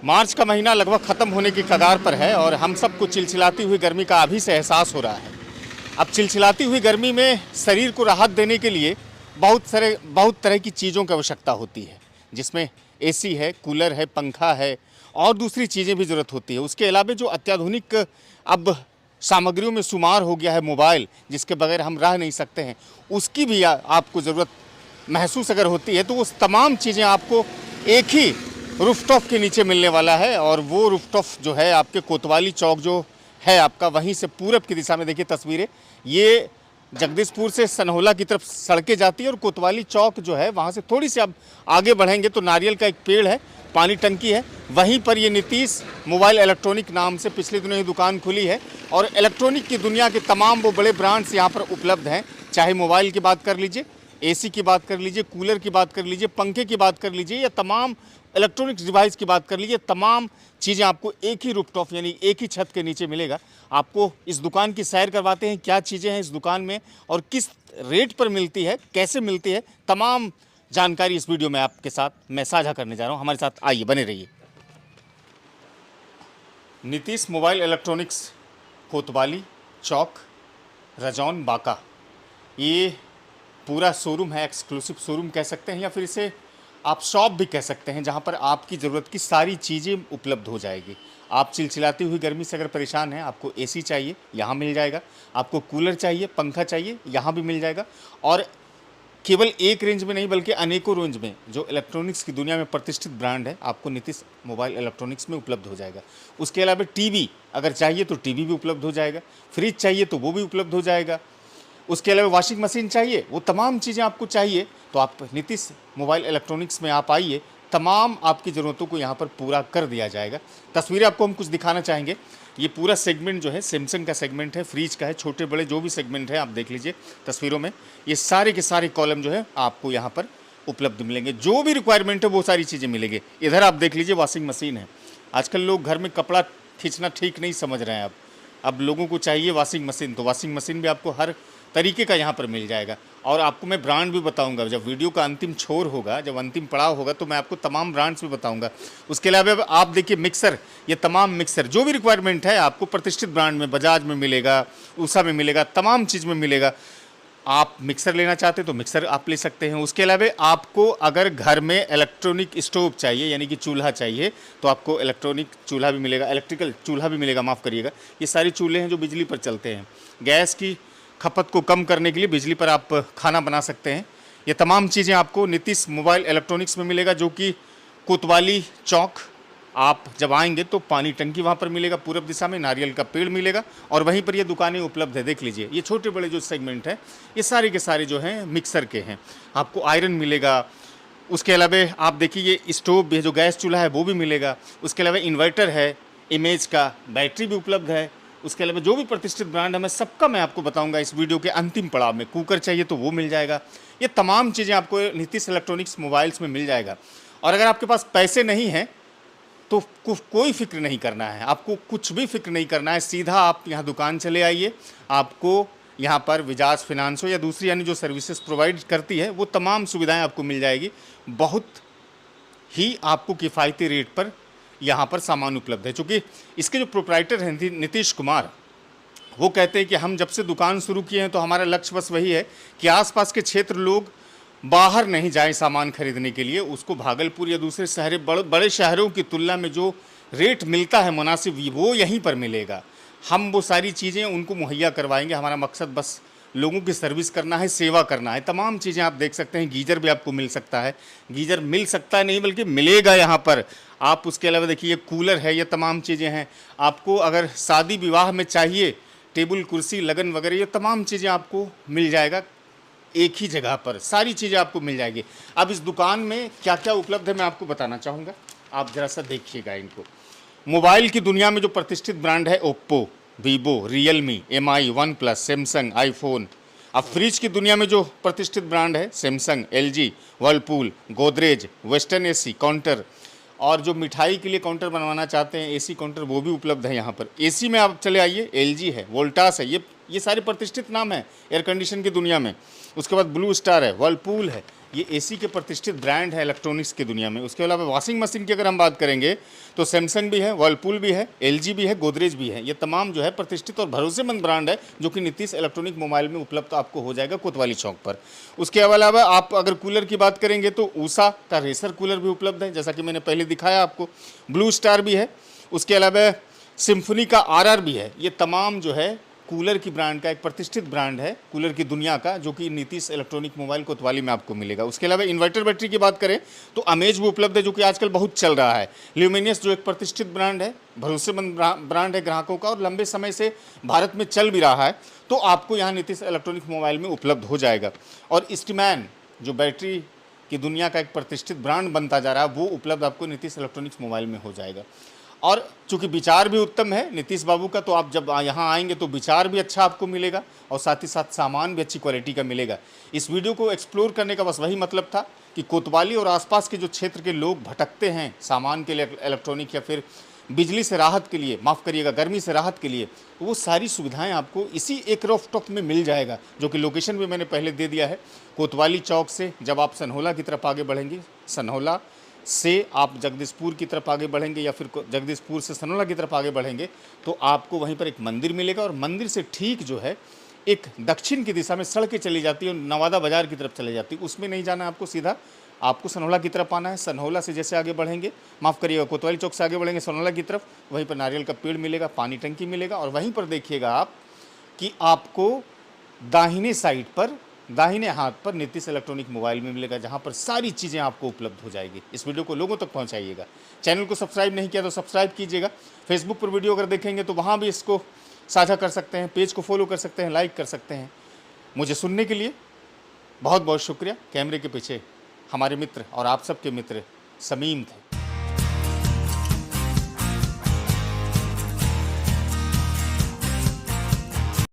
मार्च का महीना लगभग ख़त्म होने की कगार पर है और हम सबको चिलचिलाती हुई गर्मी का अभी से एहसास हो रहा है। अब चिलचिलाती हुई गर्मी में शरीर को राहत देने के लिए बहुत तरह की चीज़ों की आवश्यकता होती है, जिसमें एसी है, कूलर है, पंखा है और दूसरी चीज़ें भी ज़रूरत होती है। उसके अलावा जो अत्याधुनिक अब सामग्रियों में शुमार हो गया है मोबाइल, जिसके बगैर हम रह नहीं सकते हैं, उसकी भी आपको ज़रूरत महसूस अगर होती है तो वो तमाम चीज़ें आपको एक ही रूफटॉप के नीचे मिलने वाला है। और वो रूफटॉप जो है आपके कोतवाली चौक जो है आपका, वहीं से पूरब की दिशा में देखिए तस्वीरें, ये जगदीशपुर से सनहोला की तरफ सड़कें जाती है और कोतवाली चौक जो है वहाँ से थोड़ी सी अब आगे बढ़ेंगे तो नारियल का एक पेड़ है, पानी टंकी है, वहीं पर ये नीतीश मोबाइल इलेक्ट्रॉनिक नाम से पिछले दिनों ही दुकान खुली है। और इलेक्ट्रॉनिक की दुनिया के तमाम वो बड़े ब्रांड्स यहाँ पर उपलब्ध हैं, चाहे मोबाइल की बात कर लीजिए, एसी की बात कर लीजिए, कूलर की बात कर लीजिए, पंखे की बात कर लीजिए या तमाम इलेक्ट्रॉनिक्स डिवाइस की बात कर लीजिए, तमाम चीज़ें आपको एक ही रूफटॉप यानी एक ही छत के नीचे मिलेगा। आपको इस दुकान की सैर करवाते हैं, क्या चीज़ें हैं इस दुकान में और किस रेट पर मिलती है, कैसे मिलती है, तमाम जानकारी इस वीडियो में आपके साथ मैं साझा करने जा रहा हूँ। हमारे साथ आइए, बने रहिए। नीतीश मोबाइल इलेक्ट्रॉनिक्स, कोतवाली चौक, रजौन, बांका, ये पूरा शोरूम है, एक्सक्लूसिव शोरूम कह सकते हैं या फिर इसे आप शॉप भी कह सकते हैं, जहां पर आपकी ज़रूरत की सारी चीज़ें उपलब्ध हो जाएगी। आप चिलचिलाती हुई गर्मी से अगर परेशान हैं, आपको एसी चाहिए यहाँ मिल जाएगा, आपको कूलर चाहिए, पंखा चाहिए यहाँ भी मिल जाएगा। और केवल एक रेंज में नहीं बल्कि अनेकों रेंज में जो इलेक्ट्रॉनिक्स की दुनिया में प्रतिष्ठित ब्रांड है, आपको नीतीश मोबाइल इलेक्ट्रॉनिक्स में उपलब्ध हो जाएगा। उसके अलावा टीवी अगर चाहिए तो टीवी भी उपलब्ध हो जाएगा, फ्रिज चाहिए तो वो भी उपलब्ध हो जाएगा, उसके अलावा वॉशिंग मशीन चाहिए, वो तमाम चीज़ें आपको चाहिए तो आप नीतीश मोबाइल इलेक्ट्रॉनिक्स में आप आइए, तमाम आपकी ज़रूरतों को यहाँ पर पूरा कर दिया जाएगा। तस्वीरें आपको हम कुछ दिखाना चाहेंगे। ये पूरा सेगमेंट जो है सैमसंग का सेगमेंट है, फ्रिज का है, छोटे बड़े जो भी सेगमेंट है आप देख लीजिए तस्वीरों में, ये सारे के सारे कॉलम जो है आपको यहाँ पर उपलब्ध मिलेंगे। जो भी रिक्वायरमेंट है वो सारी चीज़ें मिलेंगी। इधर आप देख लीजिए वॉशिंग मशीन है। आजकल लोग घर में कपड़ा खींचना ठीक नहीं समझ रहे हैं, अब लोगों को चाहिए वॉशिंग मशीन, तो वॉशिंग मशीन भी आपको हर तरीके का यहाँ पर मिल जाएगा। और आपको मैं ब्रांड भी बताऊंगा, जब वीडियो का अंतिम छोर होगा, जब अंतिम पड़ाव होगा तो मैं आपको तमाम ब्रांड्स भी बताऊंगा। उसके अलावा आप देखिए मिक्सर, ये तमाम मिक्सर जो भी रिक्वायरमेंट है आपको प्रतिष्ठित ब्रांड में, बजाज में मिलेगा, उषा में मिलेगा, तमाम चीज़ में मिलेगा। आप मिक्सर लेना चाहते हैं तो मिक्सर आप ले सकते हैं। उसके अलावा आपको अगर घर में इलेक्ट्रॉनिक स्टोव चाहिए यानी कि चूल्हा चाहिए तो आपको इलेक्ट्रॉनिक चूल्हा भी मिलेगा, इलेक्ट्रिकल चूल्हा भी मिलेगा, माफ़ करिएगा। ये सारे चूल्हे हैं जो बिजली पर चलते हैं, गैस की खपत को कम करने के लिए बिजली पर आप खाना बना सकते हैं। ये तमाम चीज़ें आपको नीतीश मोबाइल इलेक्ट्रॉनिक्स में मिलेगा, जो कि कोतवाली चौक आप जब आएंगे तो पानी टंकी वहाँ पर मिलेगा, पूरब दिशा में नारियल का पेड़ मिलेगा और वहीं पर ये दुकानें उपलब्ध है। देख लीजिए ये छोटे बड़े जो सेगमेंट है ये सारे के सारे जो हैं मिक्सर के हैं। आपको आयरन मिलेगा, उसके अलावा आप देखिए ये स्टोव भी है, जो गैस चूल्हा है वो भी मिलेगा। उसके अलावा इन्वर्टर है, इमेज का बैटरी भी उपलब्ध है। उसके अलावा जो भी प्रतिष्ठित ब्रांड है मैं सबका मैं आपको बताऊंगा इस वीडियो के अंतिम पड़ाव में। कुकर चाहिए तो वो मिल जाएगा। ये तमाम चीज़ें आपको नीतीश इलेक्ट्रॉनिक्स मोबाइल्स में मिल जाएगा। और अगर आपके पास पैसे नहीं हैं तो कोई फिक्र नहीं करना है, आपको कुछ भी फिक्र नहीं करना है, सीधा आप यहाँ दुकान चले आइए। आपको यहाँ पर विजाज फिनांसो या दूसरी यानी जो सर्विसेज प्रोवाइड करती है वो तमाम सुविधाएँ आपको मिल जाएगी। बहुत ही आपको किफ़ायती रेट पर यहाँ पर सामान उपलब्ध है। चूँकि इसके जो प्रोप्राइटर हैं नीतीश कुमार, वो कहते हैं कि हम जब से दुकान शुरू किए हैं तो हमारा लक्ष्य बस वही है कि आसपास के क्षेत्र लोग बाहर नहीं जाएं सामान खरीदने के लिए। उसको भागलपुर या दूसरे शहर बड़े शहरों की तुलना में जो रेट मिलता है मुनासिब, वो यहीं पर मिलेगा। हम वो सारी चीज़ें उनको मुहैया करवाएंगे। हमारा मकसद बस लोगों की सर्विस करना है, सेवा करना है। तमाम चीज़ें आप देख सकते हैं। गीज़र भी आपको मिल सकता है, गीज़र मिल सकता है नहीं बल्कि मिलेगा यहाँ पर। आप उसके अलावा देखिए ये कूलर है, ये तमाम चीज़ें हैं। आपको अगर शादी विवाह में चाहिए टेबल कुर्सी लगन वगैरह, ये तमाम चीज़ें आपको मिल जाएगा एक ही जगह पर, सारी चीज़ें आपको मिल जाएगी। अब इस दुकान में क्या क्या उपलब्ध है मैं आपको बताना चाहूँगा, आप ज़रा सा देखिएगा इनको। मोबाइल की दुनिया में जो प्रतिष्ठित ब्रांड है Oppo, Vivo, Realme, MI, one plus, Samsung, iPhone. अब फ्रिज की दुनिया में जो प्रतिष्ठित ब्रांड है Samsung, LG, Whirlpool, Godrej, western AC counter. और जो मिठाई के लिए काउंटर बनवाना चाहते हैं एसी काउंटर, वो भी उपलब्ध है यहाँ पर। एसी में आप चले आइए, एलजी है, वोल्टास है, ये सारे प्रतिष्ठित नाम हैं एयर कंडीशन की दुनिया में। उसके बाद ब्लू स्टार है, वर्लपूल है, ये एसी के प्रतिष्ठित ब्रांड है इलेक्ट्रॉनिक्स की दुनिया में। उसके अलावा वॉशिंग मशीन की अगर हम बात करेंगे तो सैमसंग भी है, वर्लपूल भी है, एलजी भी है, गोदरेज भी है। ये तमाम जो है प्रतिष्ठित और भरोसेमंद ब्रांड है जो कि नीतीश इलेक्ट्रॉनिक मोबाइल में उपलब्ध आपको हो जाएगा कोतवाली चौक पर। उसके अलावा आप अगर कूलर की बात करेंगे तो ऊषा का रेसर कूलर भी उपलब्ध है, जैसा कि मैंने पहले दिखाया आपको। ब्लू स्टार भी है, उसके अलावा सिम्फनी का आरआर भी है। ये तमाम जो है कूलर की ब्रांड का एक प्रतिष्ठित ब्रांड है कूलर की दुनिया का, जो कि नीतीश इलेक्ट्रॉनिक मोबाइल कोतवाली में आपको मिलेगा। उसके अलावा इन्वर्टर बैटरी की बात करें तो अमेज भी उपलब्ध है, जो कि आजकल बहुत चल रहा है। ल्यूमिनियस जो एक प्रतिष्ठित ब्रांड है, भरोसेमंद ब्रांड है ग्राहकों का और लंबे समय से भारत में चल भी रहा है, तो आपको यहाँ नीतीश इलेक्ट्रॉनिक मोबाइल में उपलब्ध हो जाएगा। और स्टीमैन जो बैटरी की दुनिया का एक प्रतिष्ठित ब्रांड बनता जा रहा है, वो उपलब्ध आपको नीतीश इलेक्ट्रॉनिक्स मोबाइल में हो जाएगा। और चूंकि विचार भी उत्तम है नीतीश बाबू का, तो आप जब यहाँ आएंगे तो विचार भी अच्छा आपको मिलेगा और साथ ही साथ सामान भी अच्छी क्वालिटी का मिलेगा। इस वीडियो को एक्सप्लोर करने का बस वही मतलब था कि कोतवाली और आसपास के जो क्षेत्र के लोग भटकते हैं सामान के लिए, इलेक्ट्रॉनिक या फिर बिजली से राहत के लिए, माफ़ करिएगा गर्मी से राहत के लिए, वो सारी सुविधाएं आपको इसी एक रॉफ्टॉप में मिल जाएगा, जो कि लोकेशन भी मैंने पहले दे दिया है। कोतवाली चौक से जब आप सनहोला की तरफ आगे बढ़ेंगे, सनहोला से आप जगदीशपुर की तरफ आगे बढ़ेंगे या फिर जगदीशपुर से सनहोला की तरफ आगे बढ़ेंगे तो आपको वहीं पर एक मंदिर मिलेगा और मंदिर से ठीक जो है एक दक्षिण की दिशा में सड़कें चली जाती है और नवादा बाज़ार की तरफ चली जाती है। उसमें नहीं जाना आपको, सीधा आपको सनहोला की तरफ आना है। सनहोला से जैसे आगे बढ़ेंगे, माफ़ करिएगा कोतवाली चौक से आगे बढ़ेंगे सनहोला की तरफ, वहीं पर नारियल का पेड़ मिलेगा, पानी टंकी मिलेगा और वहीं पर देखिएगा आप कि आपको दाहिने साइड पर, दाहिने हाथ पर नीतीश इलेक्ट्रॉनिक मोबाइल में मिलेगा, जहां पर सारी चीज़ें आपको उपलब्ध हो जाएगी। इस वीडियो को लोगों तक पहुंचाइएगा। चैनल को सब्सक्राइब नहीं किया तो सब्सक्राइब कीजिएगा। फेसबुक पर वीडियो अगर देखेंगे तो वहां भी इसको साझा कर सकते हैं, पेज को फॉलो कर सकते हैं, लाइक कर सकते हैं। मुझे सुनने के लिए बहुत बहुत शुक्रिया। कैमरे के पीछे हमारे मित्र और आप सबके मित्र समीम थे।